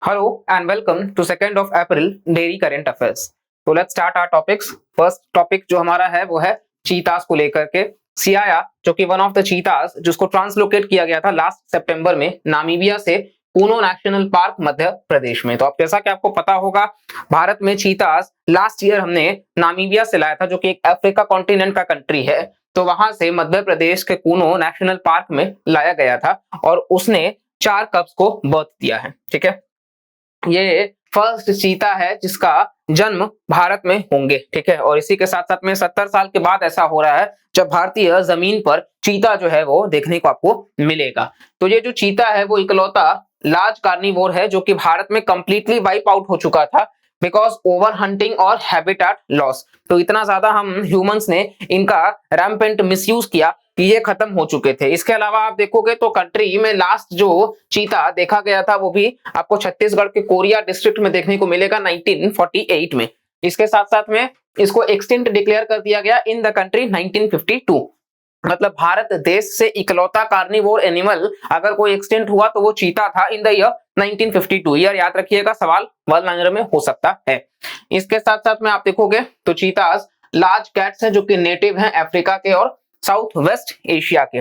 Hello and welcome to 2nd of April Dairy Current Affairs. तो let's start our topics. First topic जो हमारा है वो है चीतास को लेकर के। सियाया जो कि वन ऑफ द चीतास जिसको ट्रांसलोकेट किया गया था लास्ट सितंबर में नामीबिया से पूनो नेशनल पार्क मध्य प्रदेश में। तो अब जैसा कि आपको पता होगा भारत में चीतास लास्ट ईयर हमने नामीबिया से लाया था जो कि एक अफ्रीका कॉन्टिनेंट का कंट्री है। तो वहां से मध्य प्रदेश के पूनो नेशनल पार्क में लाया गया था और उसने 4 कब्स को बर्थ दिया है। ठीक है, ये फर्स्ट चीता है जिसका जन्म भारत में होंगे। ठीक है, और इसी के साथ साथ में 70 साल के बाद ऐसा हो रहा है जब भारतीय जमीन पर चीता जो है वो देखने को आपको मिलेगा। तो ये जो चीता है वो इकलौता लार्ज कार्निवोर है जो कि भारत में कंप्लीटली वाइप आउट हो चुका था बिकॉज ओवर हंटिंग और हैबिटेट लॉस। तो इतना ज्यादा हम ह्यूमंस ने इनका रैम्पेंट मिसयूज किया कि ये खत्म हो चुके थे। इसके अलावा आप देखोगे तो कंट्री में लास्ट जो चीता देखा गया था वो भी आपको छत्तीसगढ़ के कोरिया डिस्ट्रिक्ट में देखने को मिलेगा 1948 में। इसके साथ साथ में इसको एक्सटिंक्ट डिक्लेयर कर दिया गया इन द कंट्री 1952। मतलब भारत देश से इकलौता कार्निवोर एनिमल अगर कोई एक्सटेंट हुआ तो वो चीता था इन द ईयर 1952। ईयर याद रखिएगा, सवाल वन लाइनर में हो सकता है। इसके साथ साथ में आप देखोगे तो चीतास लार्ज कैट्स हैं जो कि नेटिव हैं अफ्रीका के और साउथ वेस्ट एशिया के।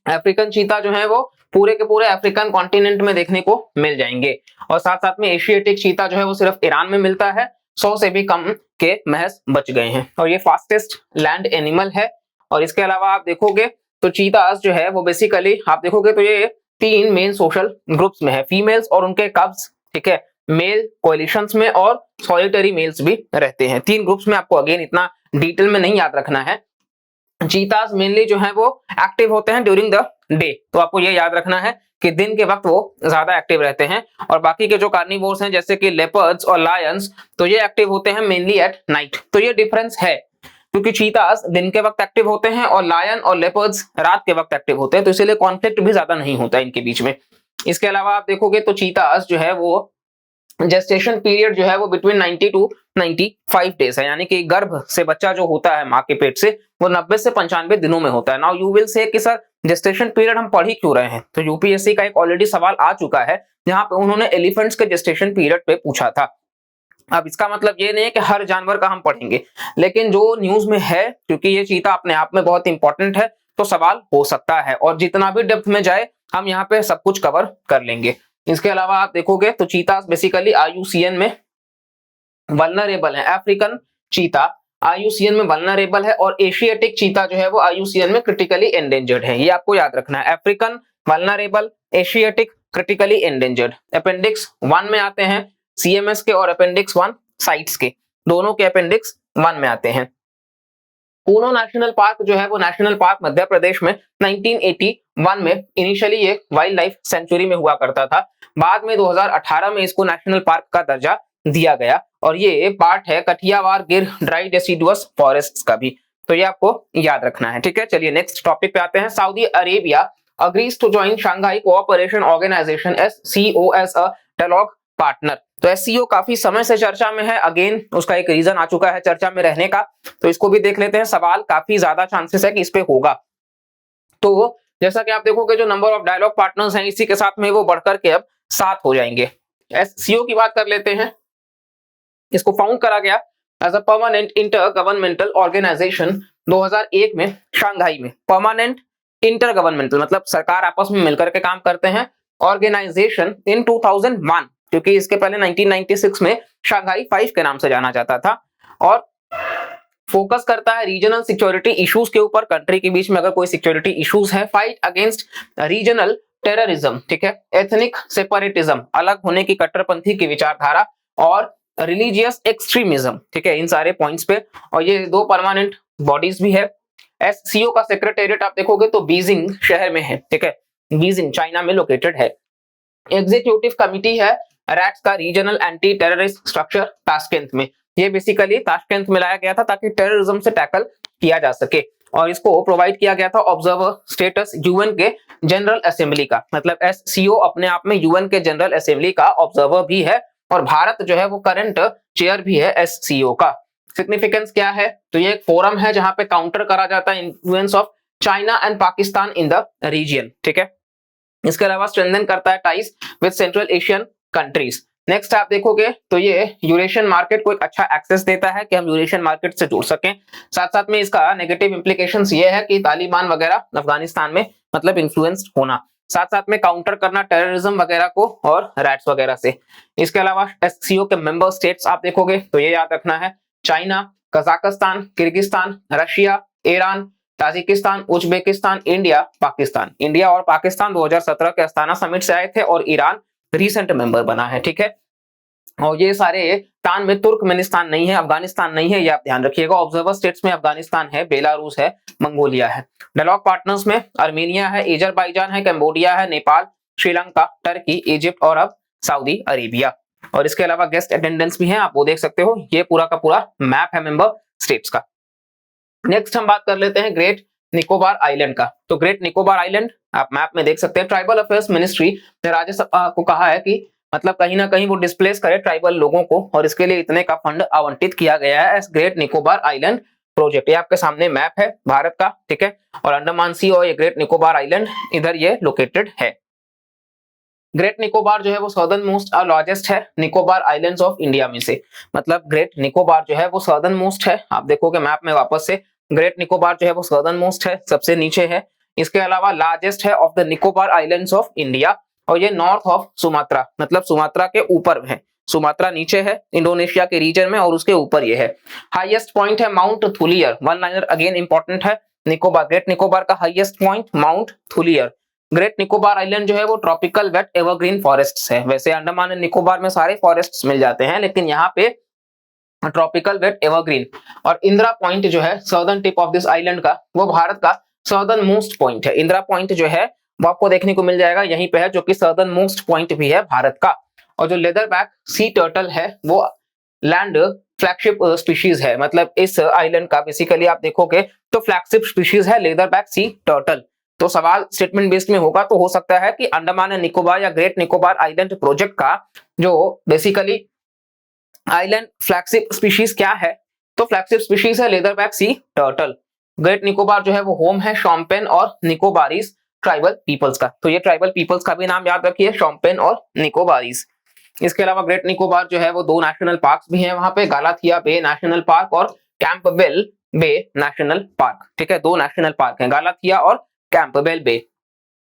अफ्रीकन चीता जो है वो पूरे के पूरे अफ्रीकन कॉन्टिनेंट में देखने को मिल जाएंगे और साथ साथ में एशियाटिक चीता जो है वो सिर्फ ईरान में मिलता है। 100 से भी कम के महज बच गए हैं और ये फास्टेस्ट लैंड एनिमल है। और इसके अलावा आप देखोगे तो चीतास जो है वो बेसिकली आप देखोगे तो ये 3 मेन सोशल ग्रुप्स में है, फीमेल्स और उनके कब्स। ठीक है, मेल कोलिशंस में और सॉलिटरी मेल्स भी रहते हैं। 3 ग्रुप्स में, आपको अगेन इतना डिटेल में नहीं याद रखना है। चीतास मेनली जो है वो एक्टिव होते हैं ड्यूरिंग द डे, तो आपको ये याद रखना है कि दिन के वक्त वो ज्यादा एक्टिव रहते हैं। और बाकी के जो कार्निवोर्स हैं जैसे कि लेपर्ड्स और लायंस तो ये एक्टिव होते हैं मेनली एट नाइट। तो ये डिफरेंस है क्योंकि चीतास दिन के वक्त एक्टिव होते हैं और लायन और लेपर्ड्स रात के वक्त एक्टिव होते हैं, तो इसीलिए कॉन्फ्लिक्ट भी ज्यादा नहीं होता इनके बीच में। इसके अलावा आप देखोगे तो चीतास जो है वो जेस्टेशन पीरियड जो है वो बिटवीन 90 टू 95 डेज है, यानी कि गर्भ से बच्चा जो होता है मां के पेट से वो 90 से 95 दिनों में होता है। नाउ यू विल से कि सर जेस्टेशन पीरियड हम पढ़ ही क्यों रहे हैं, तो यूपीएससी का एक ऑलरेडी सवाल आ चुका है जहां पे उन्होंने एलिफेंट्स के जेस्टेशन पीरियड पे पूछा था। अब इसका मतलब ये नहीं है कि हर जानवर का हम पढ़ेंगे, लेकिन जो न्यूज में है क्योंकि ये चीता अपने आप में बहुत इंपॉर्टेंट है तो सवाल हो सकता है और जितना भी डेप्थ में जाए हम यहाँ पे सब कुछ कवर कर लेंगे। इसके अलावा आप देखोगे तो चीतास बेसिकली आईयूसीएन में वल्नरेबल है। अफ्रीकन चीता आईयूसीएन में वल्नरेबल है और एशियाटिक चीता जो है वो आईयूसीएन में क्रिटिकली एंडेंजर्ड है। ये आपको याद रखना है, African vulnerable, Asiatic critically endangered. Appendix 1 में आते हैं सीएमएस के और अपेंडिक्स 1 साइट्स के, दोनों के अपेंडिक्स 1 में आते हैं। पूनो नेशनल पार्क जो है वो नेशनल पार्क मध्य प्रदेश में 1981 में इनिशियली एक वाइल्ड लाइफ सेंचुरी में हुआ करता था। बाद में 2018 में इसको नेशनल पार्क का दर्जा दिया गया और ये पार्ट है कठियावाड़ गिर ड्राई डेसिडुअस फॉरेस्ट्स का भी, तो ये आपको याद रखना है। ठीक है, चलिए नेक्स्ट टॉपिक पे आते हैं। Saudi Arabia agrees to join Shanghai Cooperation Organization SCO as a dialogue partner। तो एससीओ काफी समय से चर्चा में है, अगेन उसका एक रीजन आ चुका है चर्चा में रहने का, तो इसको भी देख लेते हैं। सवाल काफी ज्यादा चांसेस है कि इस पे होगा। तो जैसा कि आप देखोगे जो नंबर ऑफ डायलॉग पार्टनर्स हैं इसी के साथ में वो बढ़कर के अब 7 हो जाएंगे। एससीओ की बात कर लेते हैं। इसको फाउंड करा गया as a permanent intergovernmental organisation 2001 में शंघाई में। परमानेंट इंटर गवर्नमेंटल मतलब सरकार आपस में मिलकर के काम करते हैं। ऑर्गेनाइजेशन इन 2001 क्योंकि इसके पहले 1996 में शंघाई 5 के नाम से जाना जाता था और फोकस करता है रीजनल सिक्योरिटी इश्यूज के ऊपर। कंट्री के बीच में अगर कोई सिक्योरिटी इश्यूज है, फाइट अगेंस्ट रीजनल टेररिज्म, ठीक है, एथनिक सेपरेटिज्म अलग होने की कट्टरपंथी की विचारधारा और रिलीजियस एक्सट्रीमिज्म, ठीक है, इन सारे पॉइंट्स पे। और ये 2 परमानेंट बॉडीज भी है। एससीओ का सेक्रेटेरिएट आप देखोगे तो बीजिंग शहर में है, ठीक है, बीजिंग चाइना में लोकेटेड है। एग्जीक्यूटिव कमिटी है रैट्स का रीजनल एंटी टेररिस्ट स्ट्रक्चर ताशकेंत में। ये बेसिकली ताशकेंत में लाया गया था ताकि टेररिज्म से टैकल किया जा सके और इसको प्रोवाइड किया गया था ऑब्जर्वर स्टेटस यूएन के जनरल असेंबली का। मतलब एससीओ अपने आप में यूएन के जनरल असेंबली का ऑब्जर्वर भी है और भारत जो है वो करंट चेयर भी है एससीओ का। सिग्निफिकेंस क्या है, तो ये एक फोरम है जहां पे काउंटर करा जाता है influence of China and Pakistan in the region. ठीक है, इसके अलावा स्ट्रेंथन करता है ties with Central Asian countries. Next आप देखोगे तो ये यूरेशियन मार्केट को एक अच्छा एक्सेस देता है कि हम यूरेशियन मार्केट से जुड़ सकें। साथ साथ में इसका नेगेटिव इंप्लीकेशंस ये है कि तालिबान वगैरह अफगानिस्तान में मतलब इन्फ्लुएंस्ड होना, साथ साथ में काउंटर करना टेररिज्म वगैरह को और रैट्स वगैरह से। इसके अलावा एससीओ के मेंबर स्टेट्स आप देखोगे तो ये याद रखना है, China, Kazakhstan, Kyrgyzstan, Russia, Iran, Tajikistan, Uzbekistan, India, Pakistan. India और पाकिस्तान 2017 के अस्ताना समिट से आए थे और ईरान रीसेंट मेंबर बना है, ठीक है। और ये सारे तान में तुर्कमेनिस्तान नहीं है, अफगानिस्तान नहीं है, ये आप ध्यान रखिएगा। ऑब्जर्वर स्टेट्स में अफगानिस्तान है, बेलारूस है, मंगोलिया है। डायलॉग पार्टनर्स में अर्मेनिया है, अजरबैजान है, कंबोडिया है, नेपाल, श्रीलंका, टर्की, इजिप्ट और अब सऊदी अरेबिया। और इसके अलावा गेस्ट अटेंडेंस भी है, आप वो देख सकते हो। ये पूरा का पूरा मैप है मेंबर स्टेट्स का। नेक्स्ट हम बात कर लेते हैं ग्रेट निकोबार आइलैंड का। तो ग्रेट निकोबार आइलैंड आप मैप में देख सकते हैं। ट्राइबल अफेयर्स मिनिस्ट्री ने राज्यसभा को कहा है कि मतलब कहीं ना कहीं वो डिस्प्लेस करे ट्राइबल लोगों को, और इसके लिए इतने का फंड आवंटित किया गया है S great Nicobar island project. ये आपके सामने मैप है भारत का, ठीक है। और अंडमान सी और ये ग्रेट निकोबार आइलैंड इधर ये लोकेटेड है। ग्रेट निकोबार जो है वो सदर्न मोस्ट और लार्जेस्ट है निकोबार आइलैंड्स ऑफ इंडिया में से। मतलब ग्रेट निकोबार जो है वो सदर्न मोस्ट है। आप देखोगे मैप में वापस से, ग्रेट निकोबार जो है वो सदर्न मोस्ट है, सबसे नीचे है। इसके अलावा लार्जेस्ट है of the Nicobar islands of India, और ये नॉर्थ ऑफ सुमात्रा, मतलब सुमात्रा के ऊपर है। सुमात्रा नीचे है इंडोनेशिया के रीजन में और उसके ऊपर ये है। हाईएस्ट पॉइंट है mount Thuillier. One liner again important है। निकोबार, ग्रेट निकोबार का highest point mount Thuillier. Great Nicobar island जो है वो ट्रॉपिकल वेट एवरग्रीन फॉरेस्ट्स है। वैसे अंडमान एंड निकोबार में सारे फॉरेस्ट्स मिल जाते हैं, लेकिन यहाँ पे ट्रॉपिकल वेट एवरग्रीन। और इंदिरा पॉइंट जो है southern tip of this island का, वो भारत का सदर्न मोस्ट पॉइंट है। इंदिरा पॉइंट जो है वो आपको देखने को मिल जाएगा यहीं पे है, जो कि सदर्न मोस्ट पॉइंट भी है भारत का। और जो लेदर बैक सी टर्टल है वो लैंड फ्लैगशिप स्पीशीज है। मतलब इस आइलैंड का बेसिकली आप देखोगे तो फ्लैगशिप स्पीशीज है लेदर बैक सी टर्टल। तो सवाल स्टेटमेंट बेस्ड में होगा, तो हो सकता है कि अंडमान एंड निकोबार या ग्रेट निकोबार आइलैंड प्रोजेक्ट का जो बेसिकली आइलैंड फ्लैगशिप स्पीशीज क्या है, तो फ्लैगशिप स्पीशीज है leather back sea turtle. Great Nicobar जो है वो होम है शोम्पेन और निकोबारीज ट्राइबल पीपल्स का। तो ये ट्राइबल पीपल्स का भी नाम याद रखिए, शोम्पेन और निकोबारीज। इसके अलावा ग्रेट निकोबार जो है वो दो नेशनल पार्क्स भी हैं वहां पे, गालाथिया बे नेशनल पार्क और कैंपबेल बे नेशनल पार्क, ठीक है। दो नेशनल पार्क हैं, गालाथिया और कैंपबेल बे।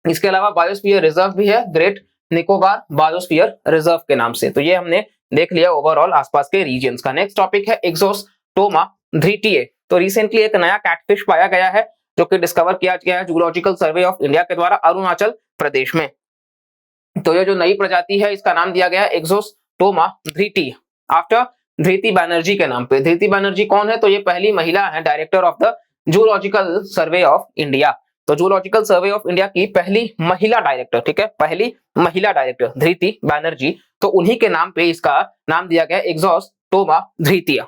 इसके अलावा बायोस्फीयर रिजर्व भी है, ग्रेट निकोबार बायोस्फीयर रिजर्व के नाम से। तो ये हमने देख लिया ओवरऑल आसपास के रीजन्स का। नेक्स्ट टॉपिक है एक्सोस्टोमा धृतीय। तो रिसेंटली एक नया कैटफिश पाया गया है जो कि डिस्कवर किया गया है जूलॉजिकल सर्वे ऑफ इंडिया के द्वारा अरुणाचल प्रदेश में। तो ये जो नई प्रजाति है इसका नाम दिया गया है एक्सोस्टोमा धृतीय, आफ्टर धृति बैनर्जी के नाम पे। धृति बैनर्जी कौन है, तो ये पहली महिला है director of the zoological survey of India. तो जूलॉजिकल सर्वे ऑफ इंडिया की पहली महिला डायरेक्टर, ठीक है, पहली महिला डायरेक्टर धृति बैनर्जी। तो उन्हीं के नाम पे इसका नाम दिया गया एक्सोस्टोमा धृतीय।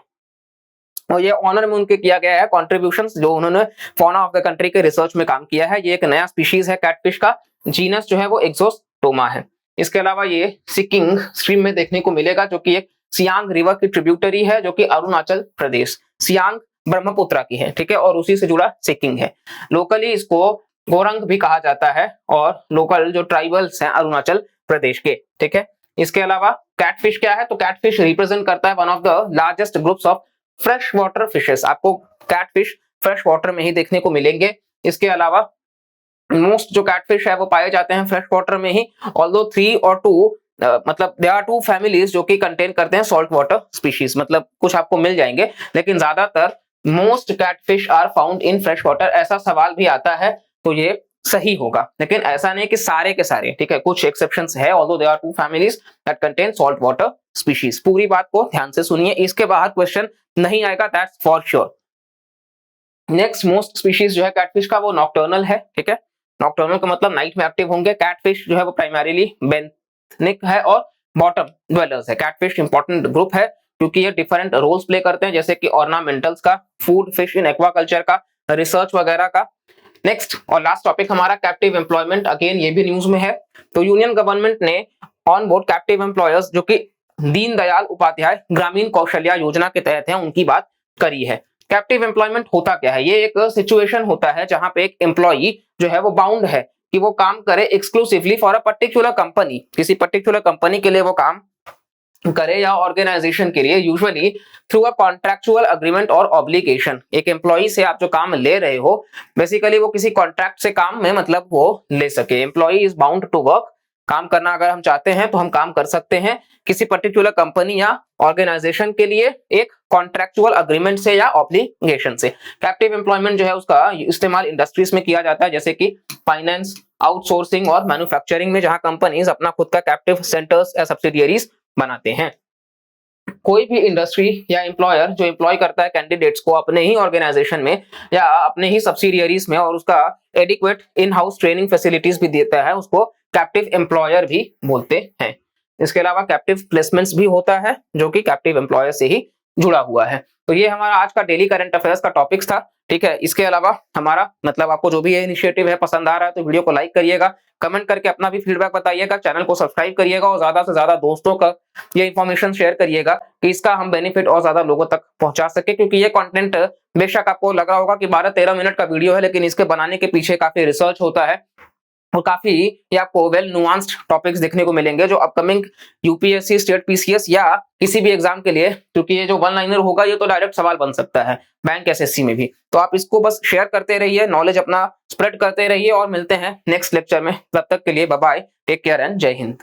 और ये ऑनर में उनके किया गया है कॉन्ट्रीब्यूशंस जो उन्होंने फौना ऑफ द कंट्री के रिसर्च में काम किया है। ये एक नया स्पीशीज है कैटफिश का, जीनस जो है वो एक्सोस्टोमा है। इसके अलावा ये सिकिंग स्ट्रीम में देखने को मिलेगा जो कि एक सियांग रिवर की ट्रिब्यूटरी है जो कि अरुणाचल प्रदेश, सियांग ब्रह्मपुत्र की है, ठीक है, और उसी से जुड़ा सिकिंग है। लोकली इसको गोरंग भी कहा जाता है और लोकल जो ट्राइबल्स हैं अरुणाचल प्रदेश के, ठीक है। इसके अलावा कैटफिश क्या है, तो कैटफिश रिप्रेजेंट करता है one of the largest groups of fresh water fishes. आपको कैटफिश फ्रेश वाटर में ही देखने को मिलेंगे। इसके अलावा मोस्ट जो कैटफिश है वो पाए जाते हैं फ्रेश वाटर में ही, ऑल्दो 3 और 2 मतलब देयर आर 2 फैमिलीज जो कि कंटेन करते हैं सॉल्ट वाटर स्पीशीज। मतलब कुछ आपको मिल जाएंगे, लेकिन ज्यादातर most catfish are found in fresh water. ऐसा सवाल भी आता है तो ये सही होगा, लेकिन ऐसा नहीं कि सारे के सारे, ठीक है, कुछ एक्सेप्शंस है। Although there are 2 families that contain salt water species. पूरी बात को ध्यान से सुनिए, इसके बाहर क्वेश्चन नहीं आएगा, that's for sure. Next most species जो है कैटफिश का वो नॉक्टर्नल है, ठीक है। नॉक्टर्नल का मतलब नाइट में एक्टिव होंगे। कैटफिश जो है वो प्राइमरीली बेंथनिक है और बॉटम ड्वेलर्स है। कैटफिश इंपॉर्टेंट ग्रुप है क्योंकि ये डिफरेंट रोल्स प्ले करते हैं, जैसे कि ऑर्नामेंटल्स का, फूड फिश इन एक्वाकल्चर का, रिसर्च वगैरह का। नेक्स्ट और लास्ट टॉपिक हमारा कैप्टिव एम्प्लॉयमेंट। अगेन ये भी न्यूज में है। तो यूनियन गवर्नमेंट ने ऑन बोर्ड कैप्टिव एम्प्लॉयर्स जो कि दीनदयाल उपाध्याय ग्रामीण कौशल्या योजना के तहत है उनकी बात करी है। कैप्टिव एम्प्लॉयमेंट होता क्या है, ये एक सिचुएशन होता है जहां पे एक एम्प्लॉई जो है वो बाउंड है कि वो काम करे exclusively for a particular company, किसी पर्टिकुलर कंपनी के लिए वो काम करे या ऑर्गेनाइजेशन के लिए, usually through a contractual agreement और ऑब्लिगेशन। एक एम्प्लॉई से आप जो काम ले रहे हो, बेसिकली वो किसी कॉन्ट्रैक्ट से काम में मतलब वो ले सके। Employee is bound to work, काम करना अगर हम चाहते हैं तो हम काम कर सकते हैं किसी पर्टिकुलर कंपनी या ऑर्गेनाइजेशन के लिए एक कॉन्ट्रैक्चुअल अग्रीमेंट से या ऑब्लिगेशन से। कैप्टिव एम्प्लॉयमेंट जो है उसका इस्तेमाल इंडस्ट्रीज में किया जाता है, जैसे कि फाइनेंस, आउटसोर्सिंग और मैन्युफैक्चरिंग में, जहां कंपनीज अपना खुद का कैप्टिव सेंटर्स या सब्सिडियरीज बनाते हैं। कोई भी इंडस्ट्री या एम्प्लॉयर जो एम्प्लॉय करता है कैंडिडेट्स को अपने ही ऑर्गेनाइजेशन में या अपने ही सब्सिडियरीज में और उसका adequate in house training facilities भी देता है, उसको कैप्टिव एम्प्लॉयर भी बोलते हैं। इसके अलावा कैप्टिव प्लेसमेंट्स भी होता है जो कि कैप्टिव एम्प्लॉयर से ही जुड़ा हुआ है। तो ये हमारा आज का डेली करंट अफेयर्स का टॉपिक्स था। ठीक है, इसके अलावा हमारा मतलब आपको जो भी ये इनिशिएटिव है पसंद आ रहा है तो वीडियो को लाइक करिएगा, कमेंट करके अपना भी फीडबैक बताइएगा, चैनल को सब्सक्राइब करिएगा और ज्यादा से ज्यादा दोस्तों का ये इन्फॉर्मेशन शेयर करिएगा कि इसका हम बेनिफिट और ज्यादा लोगों तक पहुंचा सके। क्योंकि ये कंटेंट बेशक आपको लग रहा होगा कि 12-13 मिनट का वीडियो है, लेकिन इसके बनाने के पीछे काफी रिसर्च होता है और काफी ये आपको वेल नुआंस्ड टॉपिक्स देखने को मिलेंगे जो अपकमिंग यूपीएससी, स्टेट पीसीएस या किसी भी एग्जाम के लिए, क्योंकि ये जो वन लाइनर होगा ये तो डायरेक्ट सवाल बन सकता है बैंक एसएससी में भी। तो आप इसको बस शेयर करते रहिए, नॉलेज अपना स्प्रेड करते रहिए और मिलते हैं नेक्स्ट लेक्चर में। तब तक के लिए bye bye, take care and Jai Hind.